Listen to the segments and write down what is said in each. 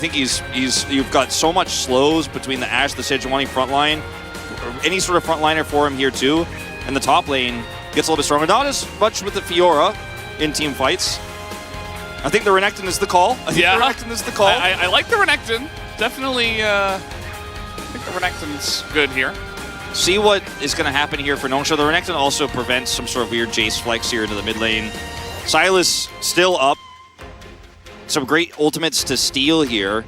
I think you've got so much slows between the Ashe, the Sejuani front line, any sort of front liner for him here too, and the top lane gets a little bit stronger. Not as much with the Fiora in team fights. I think the Renekton is the call. The Renekton is the call. I like the Renekton. Definitely, I think the Renekton's good here. See what is going to happen here for Nongsha. The Renekton also prevents some sort of weird Jace flex here into the mid lane. Sylas still up. Some great ultimates to steal here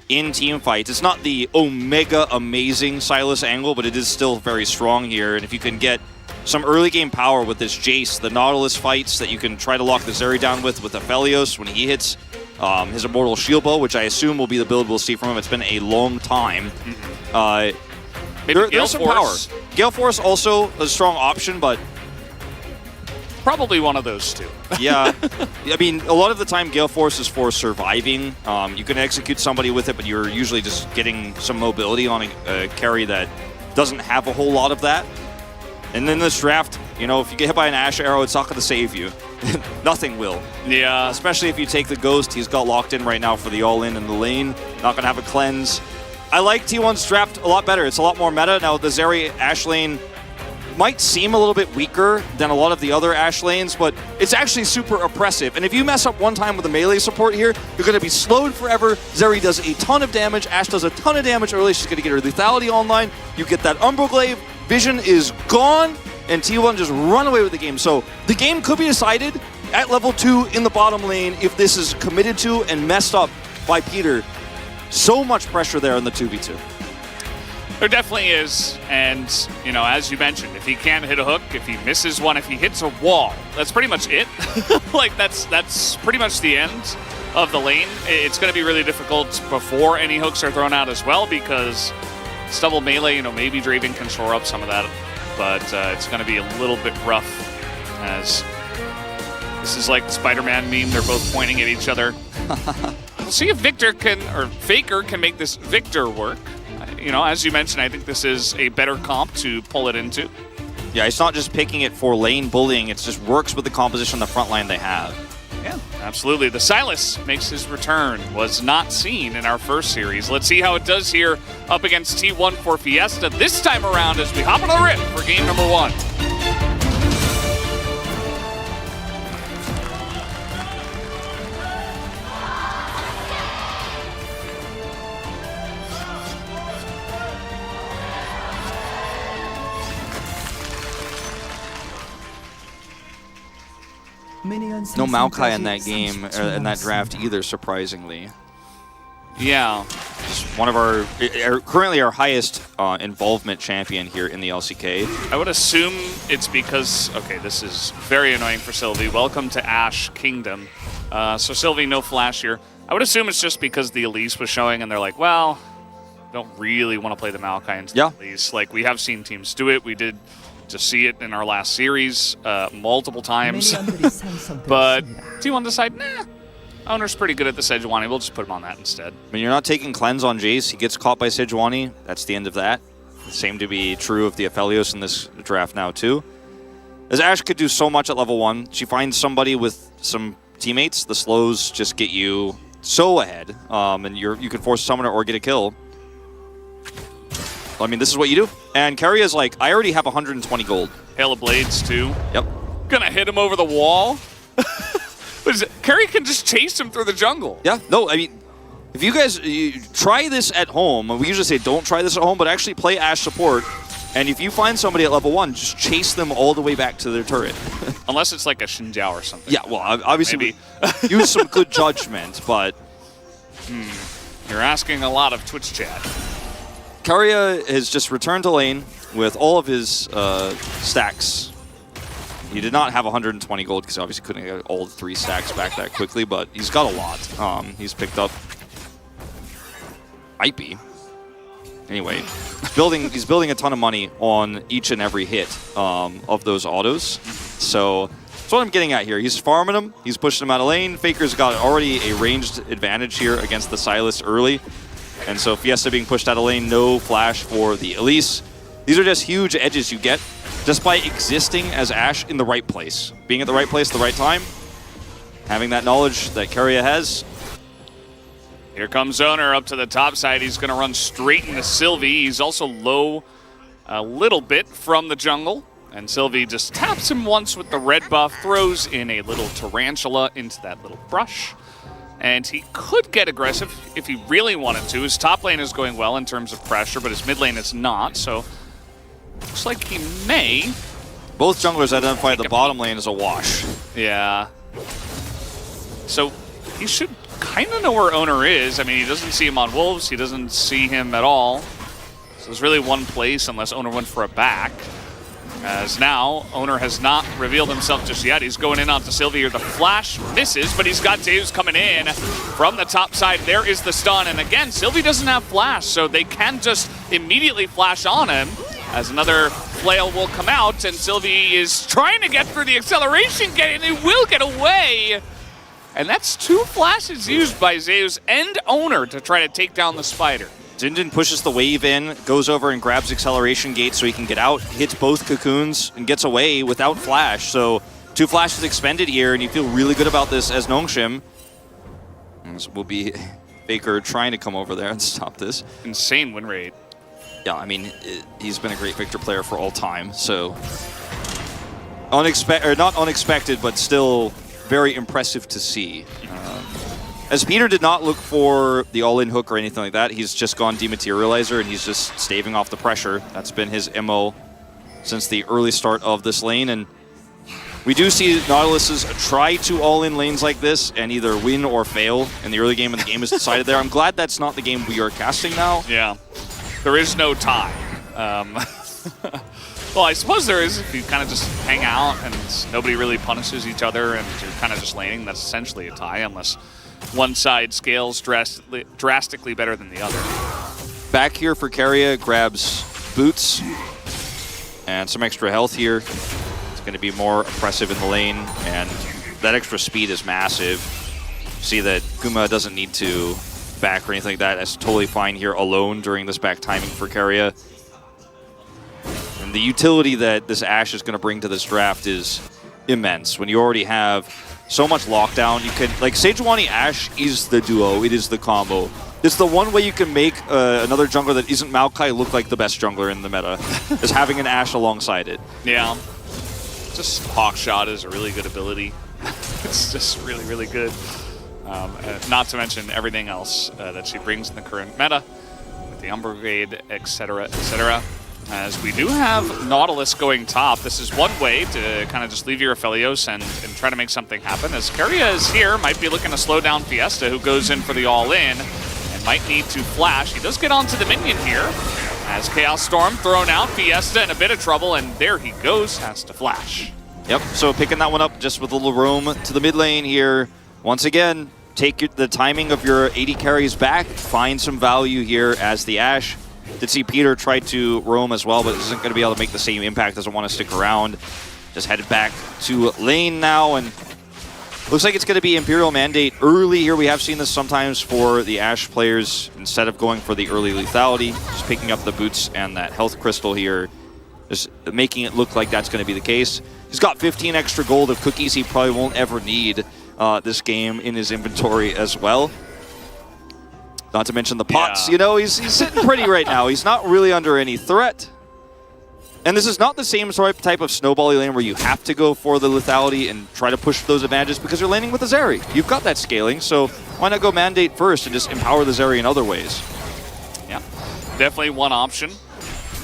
in team fights. It's not the Omega amazing Sylas angle, but it is still very strong here. And if you can get some early game power with this Jace, the Nautilus fights that you can try to lock the Zeri down with Aphelios when he hits his Immortal Shield Bow, which I assume will be the build we'll see from him. It's been a long time. There's some power. Gale Force also a strong option, but probably one of those two. Yeah. I mean, a lot of the time, Gale Force is for surviving. You can execute somebody with it, but you're usually just getting some mobility on a carry that doesn't have a whole lot of that. And then this draft, you know, if you get hit by an Ashe arrow, it's not going to save you. Nothing will. Yeah. Especially if you take the Ghost. He's got locked in right now for the all-in in the lane. Not going to have a cleanse. I like T1's draft a lot better. It's a lot more meta. Now, the Zeri Ashe lane might seem a little bit weaker than a lot of the other Ashe lanes, but it's actually super oppressive. And if you mess up one time with the melee support here, you're going to be slowed forever. Zeri does a ton of damage. Ashe does a ton of damage early. She's going to get her lethality online. You get that Umbroglaive. Vision is gone, and T1 just run away with the game. So the game could be decided at level 2 in the bottom lane if this is committed to and messed up by Peter. So much pressure there in the 2v2. There definitely is, and you know, as you mentioned, if he can't hit a hook, if he misses one, if he hits a wall, that's pretty much it. Like that's pretty much the end of the lane. It's going to be really difficult before any hooks are thrown out as well, because stubble melee, you know, maybe Draven can shore up some of that, but it's going to be a little bit rough, as this is like the Spider-Man meme. They're both pointing at each other. We'll see if Victor can, or Faker can make this Victor work. You know, as you mentioned, I think this is a better comp to pull it into. Yeah, it's not just picking it for lane bullying. It just works with the composition of the front line they have. Yeah, absolutely. The Sylas makes his return. Was not seen in our first series. Let's see how it does here up against T1 for Fiesta this time around as we hop on the rip for game number 1. No Maokai in that game, or in that draft either, surprisingly. Yeah. Just one of our, currently our highest involvement champion here in the LCK. I would assume it's because, okay, this is very annoying for Sylvie. Welcome to Ashe Kingdom. So Sylvie, no flash here. I would assume it's just because the Elise was showing and they're like, well, don't really want to play the Maokai into the Elise. Like, we have seen teams do it. We did to see it in our last series multiple times. But T1 decided, nah, Owner's pretty good at the Sejuani. We'll just put him on that instead. I mean, you're not taking cleanse on Jace. He gets caught by Sejuani. That's the end of that. Same to be true of the Aphelios in this draft now, too. As Ashe could do so much at level 1. She finds somebody with some teammates. The slows just get you so ahead. And you can force a summoner or get a kill. I mean, this is what you do. And Karia's like, I already have 120 gold. Hail of Blades, too. Yep. Gonna hit him over the wall. What is it? Carrie can just chase him through the jungle. Yeah, no, I mean, if you guys try this at home, we usually say don't try this at home, but actually play Ashe support. And if you find somebody at level 1, just chase them all the way back to their turret. Unless it's like a Xinjiao or something. Yeah, well, obviously, use some good judgment, but... You're asking a lot of Twitch chat. Karia has just returned to lane with all of his stacks. He did not have 120 gold because he obviously couldn't get all 3 stacks back that quickly, but he's got a lot. He's picked up... Might be. Anyway, he's building a ton of money on each and every hit of those autos. So that's what I'm getting at here. He's farming them. He's pushing them out of lane. Faker's got already a ranged advantage here against the Sylas early. And so Fiesta being pushed out of lane, no flash for the Elise. These are just huge edges you get just by existing as Ashe in the right place. Being at the right place at the right time. Having that knowledge that Keria has. Here comes Owner up to the top side. He's going to run straight into Sylvie. He's also low a little bit from the jungle. And Sylvie just taps him once with the red buff, throws in a little tarantula into that little brush. And he could get aggressive if he really wanted to. His top lane is going well in terms of pressure, but his mid lane is not. So looks like he may. Both junglers identify the bottom lane as a wash. Yeah. So he should kind of know where Owner is. I mean, he doesn't see him on Wolves. He doesn't see him at all. So there's really one place unless Owner went for a back. As now, Owner has not revealed himself just yet. He's going in onto Sylvie here. The flash misses, but he's got Zeus coming in from the top side. There is the stun. And again, Sylvie doesn't have flash, so they can just immediately flash on him as another flail will come out. And Sylvie is trying to get through the acceleration gate, and he will get away. And that's 2 flashes used by Zeus and Owner to try to take down the spider. Zindan pushes the wave in, goes over and grabs acceleration gate so he can get out, hits both cocoons, and gets away without flash. So 2 flashes expended here, and you feel really good about this as Nongshim. This will be Faker trying to come over there and stop this. Insane win rate. Yeah, I mean, he's been a great Victor player for all time, so not unexpected, but still very impressive to see. As Peter did not look for the all-in hook or anything like that, he's just gone dematerializer and he's just staving off the pressure. That's been his MO since the early start of this lane, and we do see Nautilus's try to all-in lanes like this and either win or fail in the early game, and the game is decided there. I'm glad that's not the game we are casting now. Yeah, there is no tie. Well, I suppose there is if you kind of just hang out and nobody really punishes each other and you're kind of just laning. That's essentially a tie, unless one side scales drastically better than the other. Back here for Keria, grabs boots and some extra health here. It's going to be more oppressive in the lane, and that extra speed is massive. See that Guma doesn't need to back or anything like that. That's totally fine here alone during this back timing for Keria. And the utility that this Ashe is going to bring to this draft is immense. When you already have so much lockdown, you can, like, Sejuani Ashe is the duo, it is the combo. It's the one way you can make another jungler that isn't Maokai look like the best jungler in the meta, is having an Ashe alongside it. Yeah. Just Hawkshot is a really good ability. It's just really, really good. Not to mention everything else that she brings in the current meta, with the Umbra Brigade, etc., etc. As we do have Nautilus going top, this is one way to kind of just leave your Aphelios and try to make something happen. As Keria is here, might be looking to slow down Fiesta, who goes in for the all-in, and might need to flash. He does get onto the minion here. As Chaos Storm thrown out, Fiesta in a bit of trouble, and there he goes, has to flash. Yep, so picking that one up just with a little roam to the mid lane here. Once again, take the timing of your AD carries back, find some value here as the Ashe. Did see Peter try to roam as well, but isn't going to be able to make the same impact, doesn't want to stick around. Just headed back to lane now, and looks like it's going to be Imperial Mandate early here. We have seen this sometimes for the Ashe players, instead of going for the early lethality, just picking up the boots and that health crystal here, just making it look like that's going to be the case. He's got 15 extra gold of cookies he probably won't ever need this game in his inventory as well. Not to mention the pots, you know, he's sitting pretty right now. He's not really under any threat. And this is not the same type of snowbally lane where you have to go for the lethality and try to push those advantages because you're laning with the Zeri. You've got that scaling, so why not go Mandate first and just empower the Zeri in other ways? Yeah, definitely one option.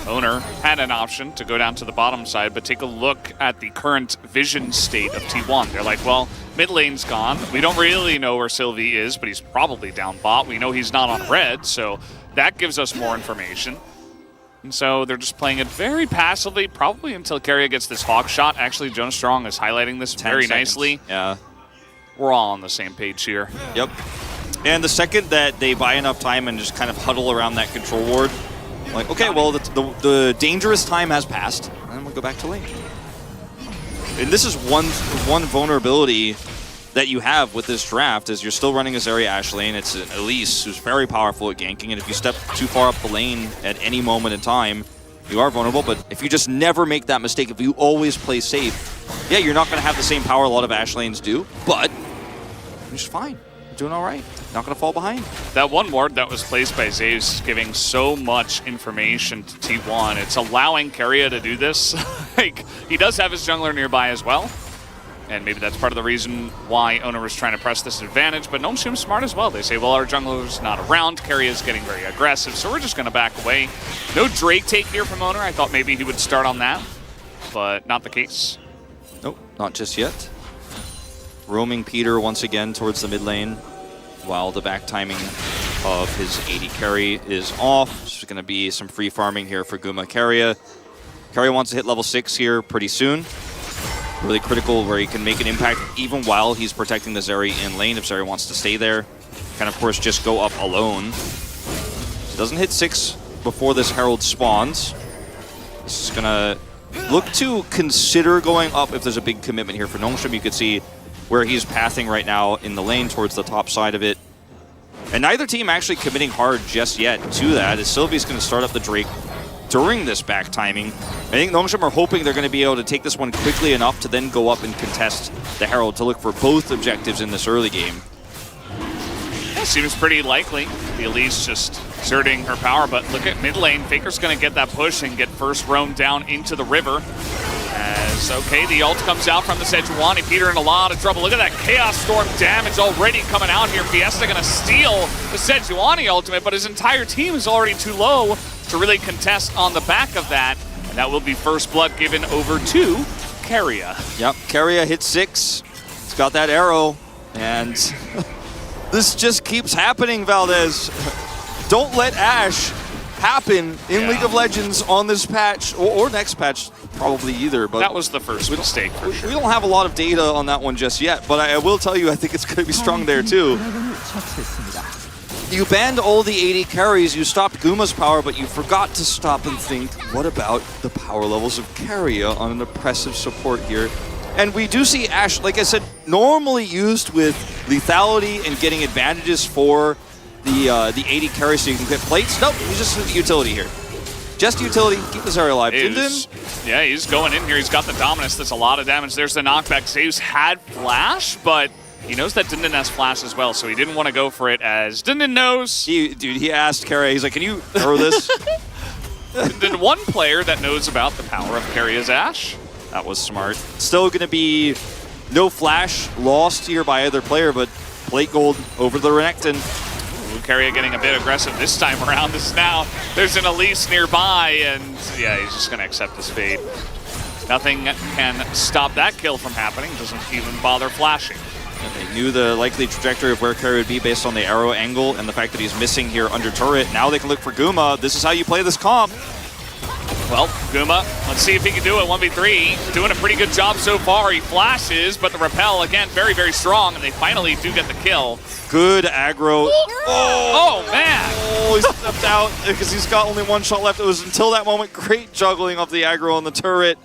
Owner had an option to go down to the bottom side, but take a look at the current vision state of T1. They're like, well, mid lane's gone. We don't really know where Sylvie is, but he's probably down bot. We know he's not on red, so that gives us more information. And so they're just playing it very passively, probably until Keria gets this hawk shot. Actually, Jonas Strong is highlighting this very nicely. Yeah. We're all on the same page here. Yep. And the second that they buy enough time and just kind of huddle around that control ward, like, okay, well, the dangerous time has passed, and we'll go back to lane. And this is one vulnerability that you have with this draft, is you're still running a Zeri Ashe lane. It's an Elise who's very powerful at ganking, and if you step too far up the lane at any moment in time, you are vulnerable. But if you just never make that mistake, if you always play safe, yeah, you're not going to have the same power a lot of Ashe lanes do, but you're just fine. You're doing all right. not going to fall behind. That one ward that was placed by Zeus giving so much information to T1. It's allowing Keria to do this. Like, he does have his jungler nearby as well. And maybe that's part of the reason why Owner was trying to press this advantage. But Gnome smart as well. They say, well, our jungler's not around. Keria is getting very aggressive, so we're just going to back away. No Drake take here from Owner. I thought maybe he would start on that, but not the case. Nope, not just yet. Roaming Peter once again towards the mid lane, while the back timing of his AD carry is off. There's going to be some free farming here for Guma Keria. Keria wants to hit level 6 here pretty soon. Really critical where he can make an impact even while he's protecting the Zeri in lane if Zeri wants to stay there. Can, of course, just go up alone. He doesn't hit 6 before this Herald spawns. This is going to look to consider going up if there's a big commitment here for Nongshim. You could see where he's pathing right now in the lane towards the top side of it. And neither team actually committing hard just yet to that, as Sylvie's going to start up the Drake during this back timing. I think Nongshim are hoping they're going to be able to take this one quickly enough to then go up and contest the Herald to look for both objectives in this early game. Yeah, seems pretty likely. The Elise just exerting her power, but look at mid lane. Faker's going to get that push and get first roam down into the river. As, okay, the ult comes out from the Sejuani. Peter in a lot of trouble. Look at that Chaos Storm damage already coming out here. Fiesta going to steal the Sejuani ultimate, but his entire team is already too low to really contest on the back of that. And that will be first blood given over to Keria. Yep, Keria hit 6. He's got that arrow, and this just keeps happening, Valdez. Don't let Ashe happen in League of Legends on this patch, or next patch, probably either. But that was the first mistake for sure. We don't have a lot of data on that one just yet, but I will tell you, I think it's going to be strong there too. You banned all the AD carries, you stopped Guma's power, but you forgot to stop and think, what about the power levels of Keria on an oppressive support here? And we do see Ashe, like I said, normally used with lethality and getting advantages for the AD carry so you can get plates. Nope, he's just utility here. Just utility, keep the Zeri alive. Yeah, he's going in here. He's got the dominance. That's a lot of damage. There's the knockback. Zeus had flash, but he knows that Dindin has flash as well, so he didn't want to go for it as Dindin knows. He asked Keria, he's like, can you throw this? Dindin, one player that knows about the power of Keria's Ashe. That was smart. Still going to be no flash lost here by either player, but plate gold over the Renekton. Keria getting a bit aggressive this time around. There's an Elise nearby, and yeah, he's just going to accept his fate. Nothing can stop that kill from happening. Doesn't even bother flashing. And they knew the likely trajectory of where Keria would be based on the arrow angle and the fact that he's missing here under turret. Now they can look for Guma. This is how you play this comp. Well, Guma, let's see if he can do it. 1v3, doing a pretty good job so far. He flashes, but the repel, again, very, very strong, and they finally do get the kill. Good aggro. Oh man! Oh, he stepped out because he's got only one shot left. It was until that moment, great juggling of the aggro on the turret.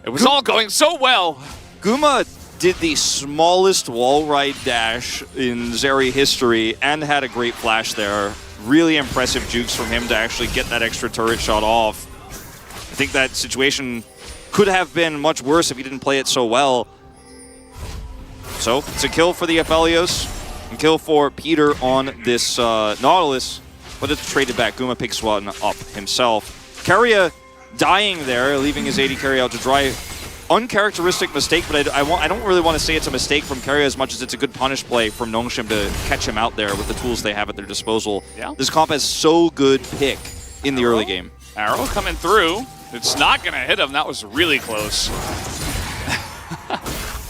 It was all going so well. Guma did the smallest wall ride dash in Zeri history and had a great flash there. Really impressive jukes from him to actually get that extra turret shot off. I think that situation could have been much worse if he didn't play it so well. So it's a kill for the Aphelios, and kill for Peter on this Nautilus, but it's traded back. Guma picks one up himself. Keria dying there, leaving his AD carry out to dry. Uncharacteristic mistake, but I don't really want to say it's a mistake from Keria as much as it's a good punish play from Nongshim to catch him out there with the tools they have at their disposal. Yeah. This comp has so good pick in the early game. Arrow coming through. It's not going to hit him. That was really close.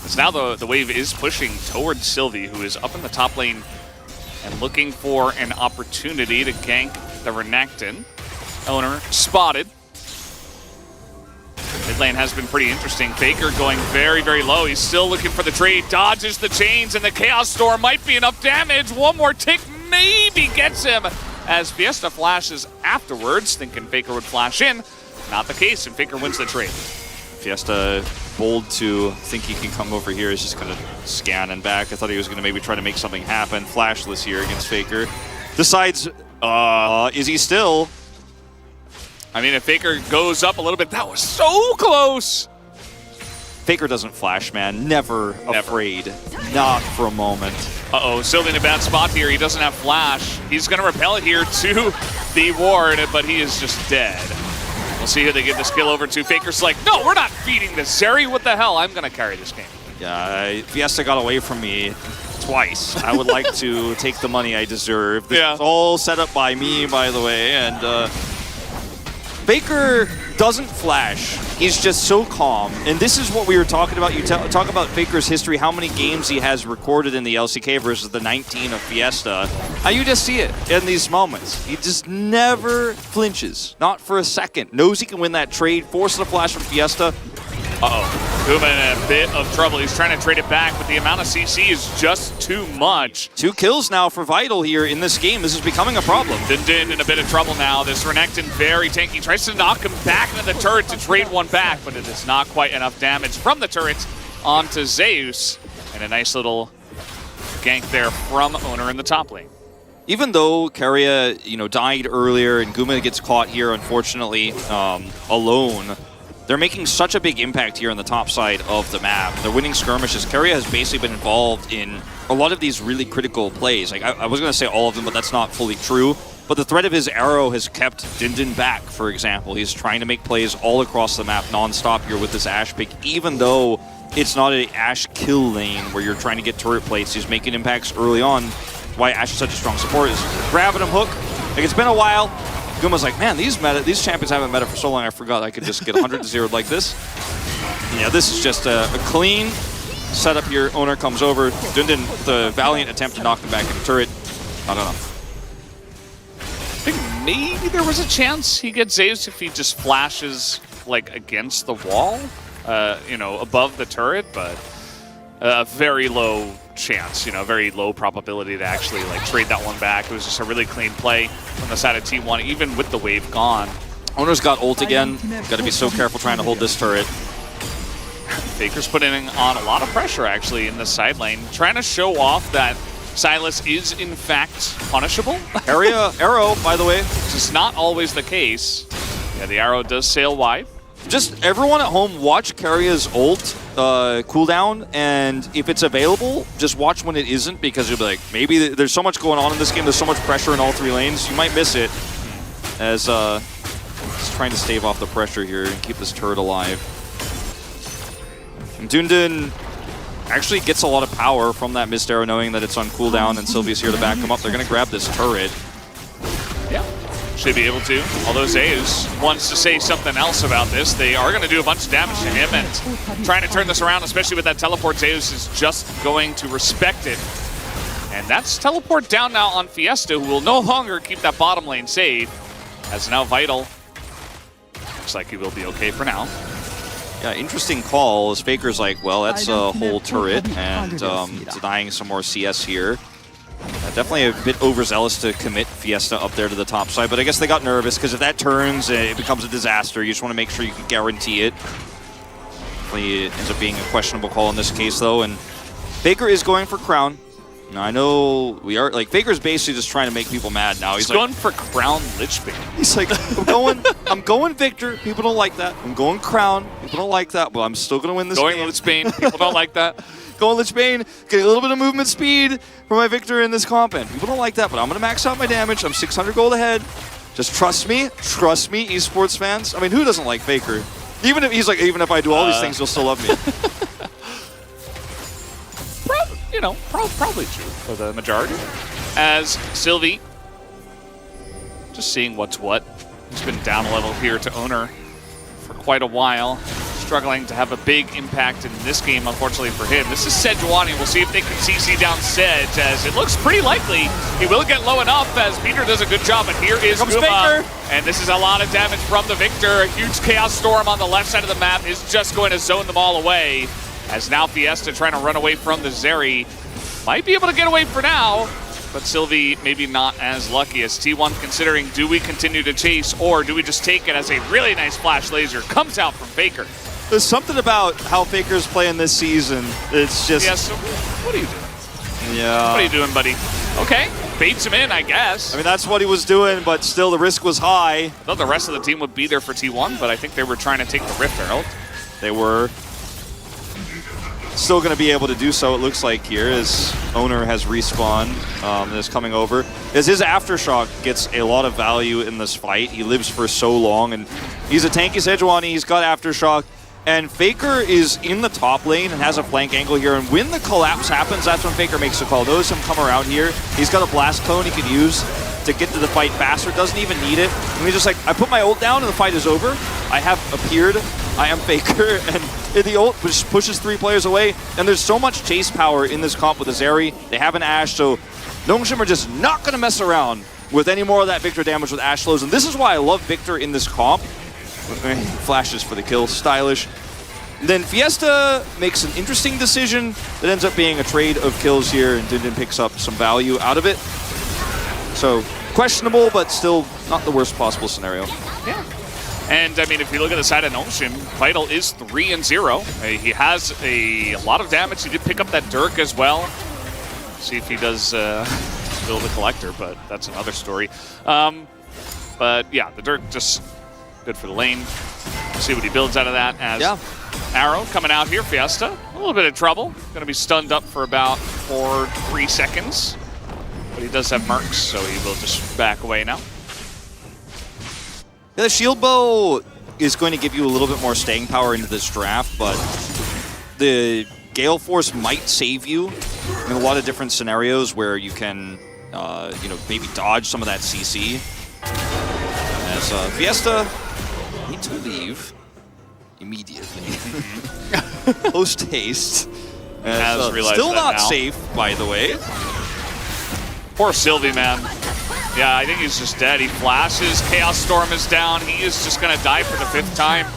So now the wave is pushing towards Sylvie, who is up in the top lane and looking for an opportunity to gank the Renekton. Owner spotted. Mid lane has been pretty interesting. Faker going very, very low. He's still looking for the trade. Dodges the chains, and the Chaos Storm might be enough damage. One more tick maybe gets him as Fiesta flashes afterwards, thinking Faker would flash in. Not the case, and Faker wins the trade. Fiesta bold to think he can come over here. He's just going to scan and back. I thought he was going to maybe try to make something happen. Flashless here against Faker. Decides, is he still? I mean, if Faker goes up a little bit, that was so close. Faker doesn't flash, man. Never afraid. Not for a moment. Uh-oh, Sylvie in a bad spot here. He doesn't have flash. He's going to repel it here to the ward, but he is just dead. We'll see who they give this kill over to. Faker's like, no, we're not feeding this, Zeri. What the hell? I'm going to carry this game. Yeah, Fiesta got away from me twice. I would like to take the money I deserve. This is all set up by me, by the way, and Faker doesn't flash. He's just so calm. And this is what we were talking about. You talk about Faker's history, how many games he has recorded in the LCK versus the 19 of Fiesta. You just see it in these moments. He just never flinches. Not for a second. Knows he can win that trade. Forces a flash from Fiesta. Uh-oh. Kuma in a bit of trouble. He's trying to trade it back, but the amount of CC is just too much. 2 kills now for Vital here in this game. This is becoming a problem. Din in a bit of trouble now. This Renekton very tanky. Tries to knock him back into the turret to trade one back, but it is not quite enough damage from the turret onto Zeus. And a nice little gank there from Owner in the top lane. Even though Keria, died earlier and Guma gets caught here, unfortunately, alone, they're making such a big impact here on the top side of the map. They're winning skirmishes. Keria has basically been involved in a lot of these really critical plays. Like I was going to say all of them, but that's not fully true. But the threat of his arrow has kept Din back, for example. He's trying to make plays all across the map non-stop here with this Ashe pick, even though it's not an Ashe kill lane where you're trying to get turret plates. He's making impacts early on. Why Ashe is such a strong support is grabbing him hook. Like, it's been a while. Guma's like, man, these champions haven't meta for so long, I forgot I could just get 100 to 0 like this. Yeah, this is just a clean setup here. Owner comes over. Dundon, the valiant attempt to knock him back in the turret. Not enough. I think maybe there was a chance he gets Zeus if he just flashes, like, against the wall, above the turret, but a very low chance, very low probability to actually trade that one back. It was just a really clean play from the side of T1, even with the wave gone. Owner's got ult again. Got to be so careful trying to hold this turret. Faker's putting on a lot of pressure actually in the side lane, trying to show off that Sylas is in fact punishable. Arrow, by the way. This is not always the case. Yeah, the arrow does sail wide. Just everyone at home, watch Keria's ult cooldown, and if it's available, just watch when it isn't, because you'll be like, maybe there's so much going on in this game, there's so much pressure in all 3 lanes, you might miss it, as he's trying to stave off the pressure here and keep this turret alive. And Dundon actually gets a lot of power from that missed arrow, knowing that it's on cooldown, and Sylvia's here to back him up. They're going to grab this turret. Yeah. Should be able to. Although Zeus wants to say something else about this. They are going to do a bunch of damage to him, and trying to turn this around, especially with that teleport, Zeus is just going to respect it. And that's teleport down now on Fiesta, who will no longer keep that bottom lane safe, as now Vital looks like he will be okay for now. Yeah, interesting call, as Faker's like, well, that's a whole turret, and denying some more CS here. Definitely a bit overzealous to commit Fiesta up there to the top side, but I guess they got nervous, because if that turns, it becomes a disaster. You just want to make sure you can guarantee it. Definitely it ends up being a questionable call in this case, though, and Faker is going for Crown. Now, I know we are, Faker's basically just trying to make people mad now. He's going for Crown Lich Bane. He's like, I'm going Victor. People don't like that. I'm going Crown. People don't like that, but I'm still going to win this game. Going Lich Bane. People don't like that. Going Lich Bane, getting a little bit of movement speed for my Victor in this comp, and people don't like that, but I'm going to max out my damage. I'm 600 gold ahead. Just trust me, esports fans. I mean, who doesn't like Faker? Even if he's like, even if I do all these things, you'll still love me. Probably true for the majority. As Sylvie, just seeing what's what. He's been down a level here to Owner for quite a while. Struggling to have a big impact in this game, unfortunately for him. This is Sejuani. We'll see if they can CC down Sedge, as it looks pretty likely he will get low enough, as Peter does a good job. But here is Guma, and this is a lot of damage from the Victor. A huge Chaos Storm on the left side of the map is just going to zone them all away, as now Fiesta trying to run away from the Zeri. Might be able to get away for now, but Sylvie maybe not as lucky, as T1 considering, do we continue to chase, or do we just take it, as a really nice flash laser comes out from Faker. There's something about how Faker's playing this season. It's just... Yeah, so what are you doing? Yeah. What are you doing, buddy? Okay, baits him in, I guess. I mean, that's what he was doing, but still the risk was high. I thought the rest of the team would be there for T1, but I think they were trying to take the Rift Herald. They were. still going to be able to do so, it looks like here, as Owner has respawned and is coming over. As his Aftershock gets a lot of value in this fight. He lives for so long, and he's a tanky Sejuani. He's got Aftershock. And Faker is in the top lane and has a flank angle here. And when the collapse happens, that's when Faker makes a call. Notice him come around here. He's got a blast cone he can use to get to the fight faster. Doesn't even need it. And he's just like, I put my ult down and the fight is over. I have appeared. I am Faker. And the ult just pushes 3 players away. And there's so much chase power in this comp with the Zeri. They have an Ashe, so Nongshim are just not going to mess around with any more of that Victor damage with Ashe slows. And this is why I love Victor in this comp. Flashes for the kill, stylish. Then Fiesta makes an interesting decision that ends up being a trade of kills here, and Dindin picks up some value out of it. So questionable, but still not the worst possible scenario. Yeah. And I mean, if you look at the side of Nongshim, Vital is 3-0. He has a lot of damage. He did pick up that Dirk as well. See if he does build a Collector, but that's another story. But yeah, the Dirk just good for the lane. See what he builds out of that as Arrow coming out here. Fiesta, a little bit of trouble. Going to be stunned up for about 3 seconds. But he does have Mercs, so he will just back away now. Yeah, the Shield Bow is going to give you a little bit more staying power into this draft, but the Gale Force might save you in a lot of different scenarios where you can, you know, maybe dodge some of that CC. As Fiesta need to leave immediately. Post haste. Still not safe, by the way. Poor Sylvie, man. Yeah, I think he's just dead. He flashes. Chaos Storm is down. He is just going to die for the 5th time.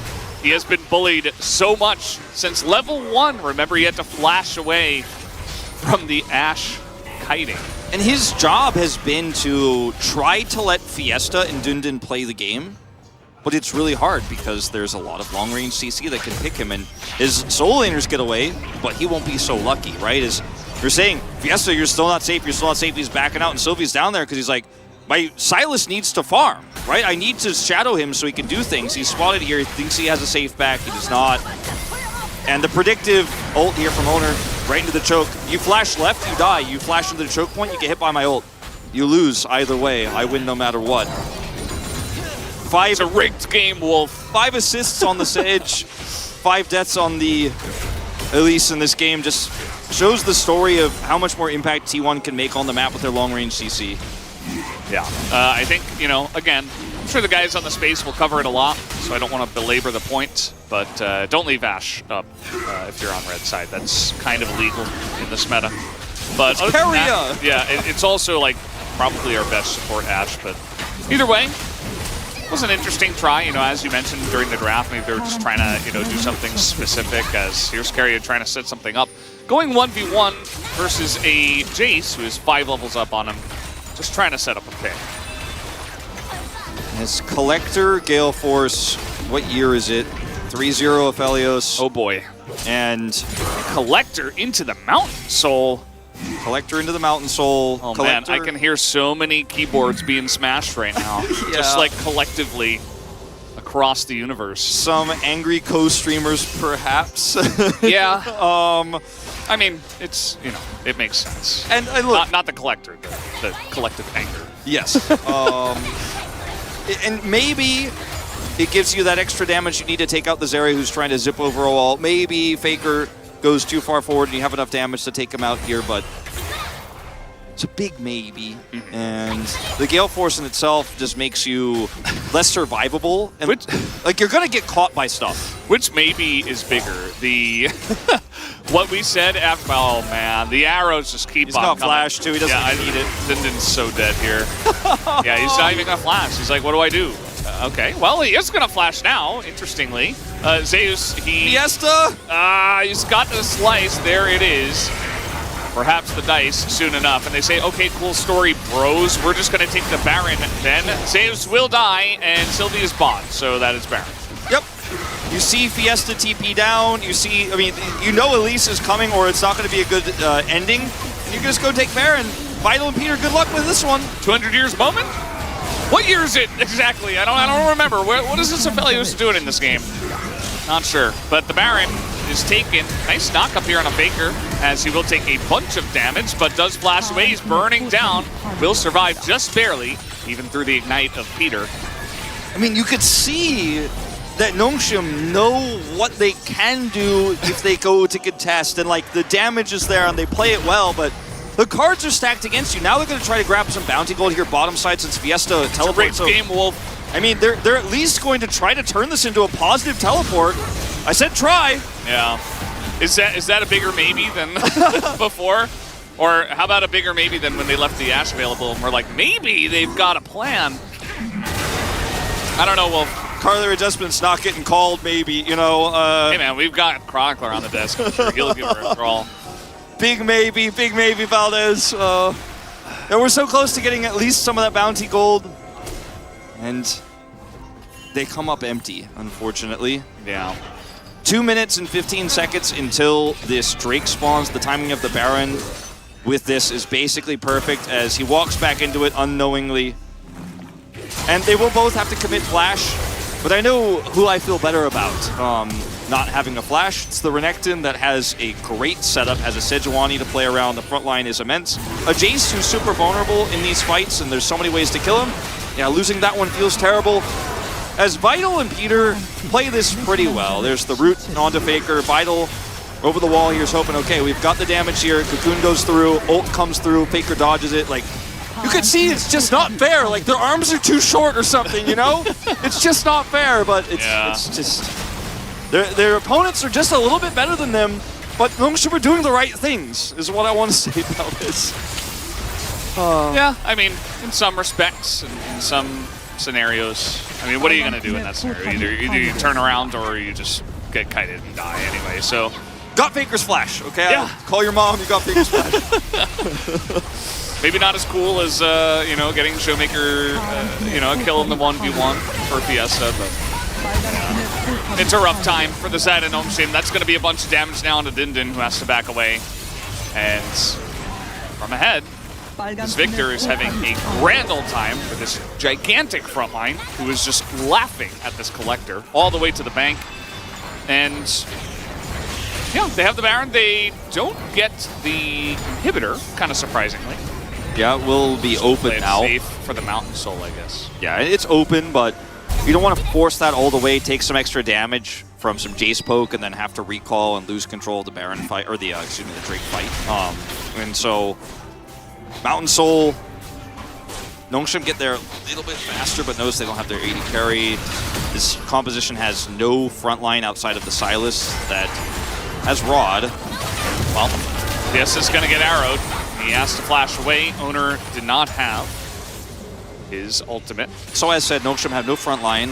He has been bullied so much since level 1. Remember, he had to flash away from the Ashe kiting. And his job has been to try to let Fiesta and Dundun play the game. But it's really hard because there's a lot of long-range CC that can pick him, and his solo laners get away, but he won't be so lucky, right? As you're saying, Fiesta, you're still not safe, he's backing out, and Sylvie's down there because he's like, my Sylas needs to farm, right? I need to shadow him so he can do things. He's spotted here, he thinks he has a safe back, he does not. And the predictive ult here from Owner, right into the choke. You flash left, you die. You flash into the choke point, you get hit by my ult. You lose either way, I win no matter what. It's a rigged game, Wolf. 5 assists on the Sage, 5 deaths on the Elise in this game. Just shows the story of how much more impact T1 can make on the map with their long-range CC. Yeah, I think, you know, again, I'm sure the guys on the space will cover it a lot, so I don't want to belabor the point, but don't leave Ashe up if you're on red side. That's kind of illegal in this meta. But other than that, yeah, it's also, like, probably our best support Ashe, but either way, it was an interesting try, you know, as you mentioned during the draft. Maybe they were just trying to, you know, do something specific, as here's Carrier trying to set something up. Going 1v1 versus a Jace, who is 5 levels up on him, just trying to set up a pick. As Collector, Gale Force, what year is it? 3-0 Aphelios. Oh boy. And Collector into the Mountain Soul. Collector into the Mountain Soul. Oh Collector. man, I can hear so many keyboards being smashed right now. Yeah. Just like collectively across the universe. Some angry co-streamers, perhaps. Yeah. I mean, it's, you know, it makes sense. And look, not the Collector, the collective anger. Yes. And maybe it gives you that extra damage you need to take out the Zeri who's trying to zip over a wall. Maybe Faker goes too far forward and you have enough damage to take him out here, but it's a big maybe. And the Gale Force in itself just makes you less survivable. And like, you're going to get caught by stuff. Which maybe is bigger? The what we said after, oh man, the arrows just keep on coming. He's got flash too, he doesn't even need it. Dindin's so dead here. Yeah, he's not even gonna flash. He's like, what do I do? Okay, well, he is gonna flash now, interestingly. Zeus, Fiesta! He's got the slice, there it is. Perhaps the dice soon enough, and they say, okay, cool story, bros. We're just gonna take the Baron then. Zeus will die, and Sylvie is bought, so that is Baron. Yep. You see Fiesta TP down, you see, I mean, you know Elise is coming or it's not going to be a good ending. And you can just go take Baron. Vital and Peter, good luck with this one. 200 years moment? What year is it exactly? I don't remember. What is this Aphelios doing in this game? Not sure. But the Baron is taken. Nice knock up here on a Faker, as he will take a bunch of damage, but does flash away. He's burning down. Will survive just barely, even through the ignite of Peter. I mean, you could see that Nongshim know what they can do if they go to contest, and like the damage is there and they play it well, but the cards are stacked against you. Now they're going to try to grab some bounty gold here bottom side since Fiesta teleports. Great game, Wolf. I mean, they're at least going to try to turn this into a positive teleport. I said try. Yeah. Is that a bigger maybe than before? Or how about a bigger maybe than when they left the Ashe available and we're like, maybe they've got a plan? I don't know, Wolf. Carly adjustment's not getting called, maybe, you know. Hey, man, we've got Chronicler on the desk. I'm sure he'll give her a crawl. Big maybe, Valdez. And we're so close to getting at least some of that bounty gold. And they come up empty, unfortunately. Yeah. 2 minutes and 15 seconds until this Drake spawns. The timing of the Baron with this is basically perfect as he walks back into it unknowingly. And they will both have to commit flash, but I know who I feel better about not having a flash. It's the Renekton that has a great setup, has a Sejuani to play around. The front line is immense. A Jace who's super vulnerable in these fights, and there's so many ways to kill him. Yeah, losing that one feels terrible. As Vital and Peter play this pretty well. There's the root onto Faker. Vital over the wall here is hoping, okay, we've got the damage here. Cocoon goes through, ult comes through, Faker dodges it. Like, you could see it's just not fair. Like, their arms are too short or something, you know? It's just not fair, but it's just... Their opponents are just a little bit better than them, but Nongshim are doing the right things, is what I want to say about this. Yeah, I mean, in some respects, in some scenarios. I mean, what are you going to do in that scenario? Either you turn around or you just get kited and die anyway, so... Got Faker's flash, okay? Yeah. Call your mom, you got Faker's flash. Maybe not as cool as, you know, getting Showmaker, you know, a kill in the 1v1 for Fiesta, but... It's a rough time for the side of Nongshim. That's going to be a bunch of damage now onto Dindin, who has to back away. And from ahead, this Victor is having a grand old time for this gigantic frontline, who is just laughing at this Collector all the way to the bank. And yeah, they have the Baron. They don't get the inhibitor, kind of surprisingly. Yeah, it will be open now. Safe for the Mountain Soul, I guess. Yeah, it's open, but you don't want to force that all the way, take some extra damage from some Jace poke, and then have to recall and lose control of the Baron fight, or the, excuse me, the Drake fight. And so, Mountain Soul, Nongshim get there a little bit faster, but notice they don't have their 80 carry. This composition has no front line outside of the Silas that has Rod. Well, this is going to get arrowed. He has to flash away. Owner did not have his ultimate. So as said, Nongshim have no front line.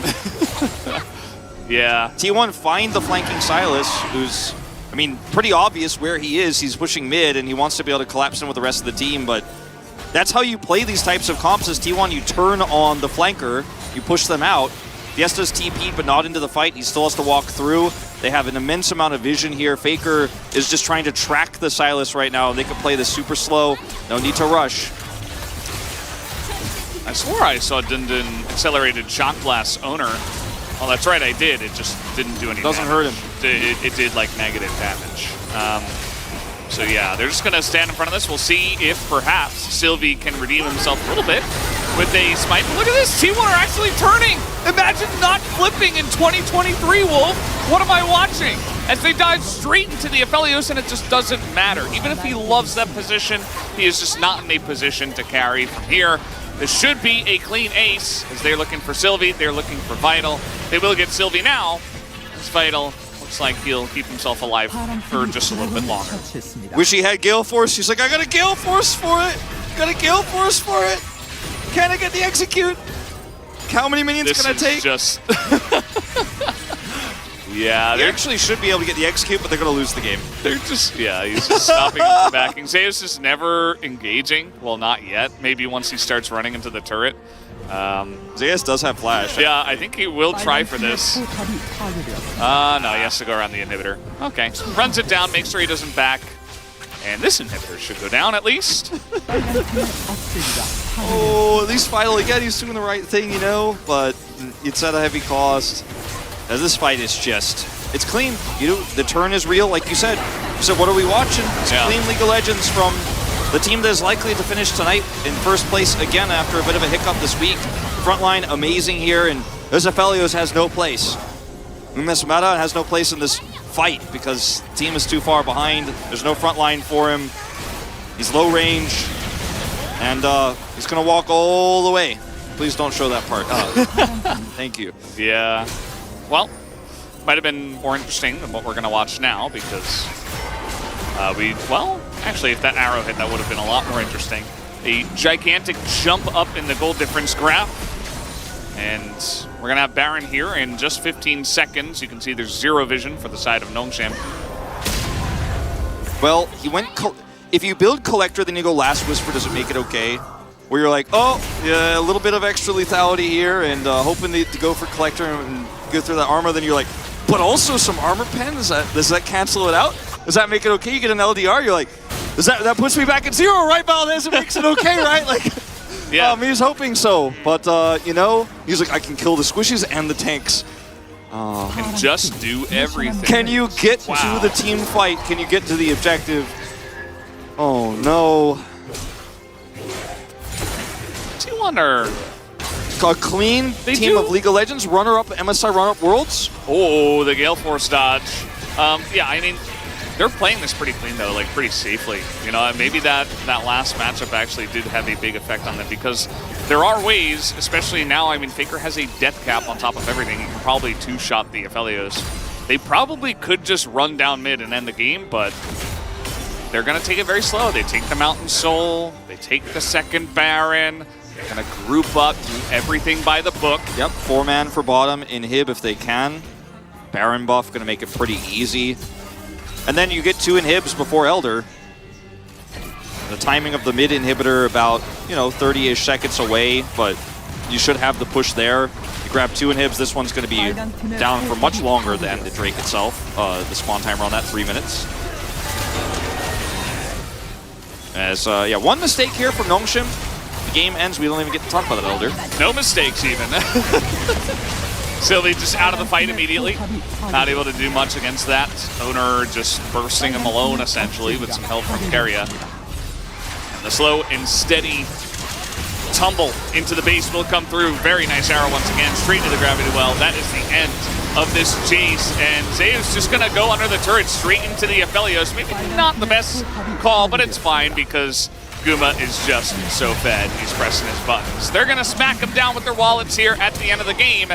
Yeah. T1 find the flanking Silas, who's, I mean, pretty obvious where he is. He's pushing mid, and he wants to be able to collapse in with the rest of the team, but that's how you play these types of comps as T1. You turn on the flanker, you push them out. Fiesta's TP'd, but not into the fight. He still has to walk through. They have an immense amount of vision here. Faker is just trying to track the Silas right now. They can play this super slow. No need to rush. I swore I saw Dindin accelerated Shock Blast Owner. Oh, that's right, I did. It just didn't do any Doesn't damage. hurt him. It did, like, negative damage. So, yeah, they're just going to stand in front of this. We'll see if, perhaps, Sylvie can redeem himself a little bit with a smite. But look at this. T1 are actually turning. Imagine not flipping in 2023, Wolf. What am I watching? As they dive straight into the Aphelios, and it just doesn't matter. Even if he loves that position, he is just not in a position to carry from here. This should be a clean ace, as they're looking for Sylvie, they're looking for Vital. They will get Sylvie now, as Vital looks like he'll keep himself alive for just a little bit longer. Wish he had Gale Force. He's like, I got a Gale Force for it. Got a Gale Force for it. Can I get the execute? How many minions This can I take? is just... Yeah, He actually should be able to get the execute, but they're going to lose the game. They're just, yeah, he's just stopping him from backing. Zeus is never engaging. Well, not yet. Maybe once he starts running into the turret. Zeus does have flash. Yeah, I think he will try for this. No, he has to go around the inhibitor. Okay, runs it down, makes sure he doesn't back. And this inhibitor should go down at least. Oh, at least finally, again, he's doing the right thing, you know, but it's at a heavy cost. As this fight is just it's clean. The turn is real, like you said. So what are we watching? It's clean League of Legends from the team that is likely to finish tonight in first place again after a bit of a hiccup this week. Frontline amazing here, and Aphelios has no place in this meta, has no place in this fight because the team is too far behind. There's no front line for him. He's low range, and he's gonna walk all the way. Please don't show that part. Thank you. Yeah. Well, might have been more interesting than what we're gonna watch now because well, actually, if that arrow hit, that would have been a lot more interesting. A gigantic jump up in the goal difference graph. And we're going to have Baron here in just 15 seconds. You can see there's zero vision for the side of Nongshim. Well, he went... If you build Collector, then you go Last Whisper, does it make it okay? Where you're like, oh, yeah, a little bit of extra lethality here and hoping to go for Collector and go through that armor, then you're like, but also some armor pen? Does that cancel it out? Does that make it okay? You get an LDR, you're like, that puts me back at 0, right, Valdez? It makes it okay, right? Like, yeah. He was hoping so, but he's like, I can kill the squishes and the tanks. And just do everything. Can you get to the team fight? Can you get to the objective? Oh no. T1 are a clean team of League of Legends, runner-up MSI runner-up Worlds. Oh, the Gale Force dodge. Yeah, I mean, they're playing this pretty clean though, like pretty safely. You know, maybe that last matchup actually did have a big effect on them because there are ways, especially now, I mean, Faker has a death cap on top of everything. He can probably two-shot the Aphelios. They probably could just run down mid and end the game, but they're going to take it very slow. They take the Mountain Soul, they take the second Baron, they're going to group up, do everything by the book. Yep, 4-man for bottom, inhib if they can. Baron buff, going to make it pretty easy. And then you get 2 inhibs before Elder. The timing of the mid inhibitor about, 30-ish seconds away, but you should have the push there. You grab 2 inhibs, this one's going to be down for much longer than the Drake itself. The spawn timer on that, 3 minutes. As, one mistake here from Nongshim. The game ends, we don't even get to talk about that Elder. No mistakes even. Sylvie just out of the fight immediately. Not able to do much against that. Owner just bursting him alone, essentially, with some help from Keria. And the slow and steady tumble into the base will come through. Very nice arrow once again, straight to the gravity well. That is the end of this chase. And Zaya's just going to go under the turret straight into the Aphelios. Maybe not the best call, but it's fine because Guma is just so fed. He's pressing his buttons. They're going to smack him down with their wallets here at the end of the game,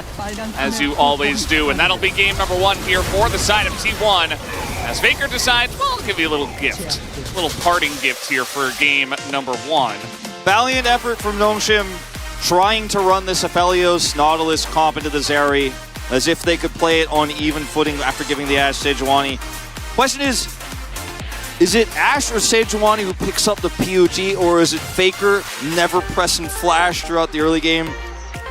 as you always do. And that'll be game number 1 here for the side of T1. As Faker decides, well, I'll give you a little gift. A little parting gift here for game number 1. Valiant effort from Nongshim, trying to run this Aphelios Nautilus comp into the Zeri as if they could play it on even footing after giving the Ashe Sejuani. Question is it Ashe or Sejuani who picks up the POG, or is it Faker never pressing flash throughout the early game?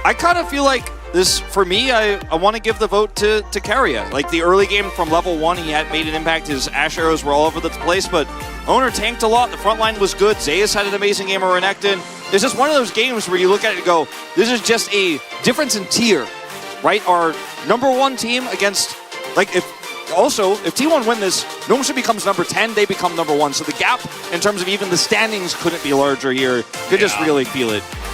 I kind of feel like this, for me, I want to give the vote to Keria. Like the early game from level 1, he had made an impact. His Ashe arrows were all over the place, but Owner tanked a lot. The front line was good. Zayas had an amazing game of Renekton. It's just one of those games where you look at it and go, this is just a difference in tier, right? Our number 1 team against, like, if T1 win this, Nongshim becomes number 10, they become number 1. So the gap in terms of even the standings couldn't be larger here. You could just really feel it.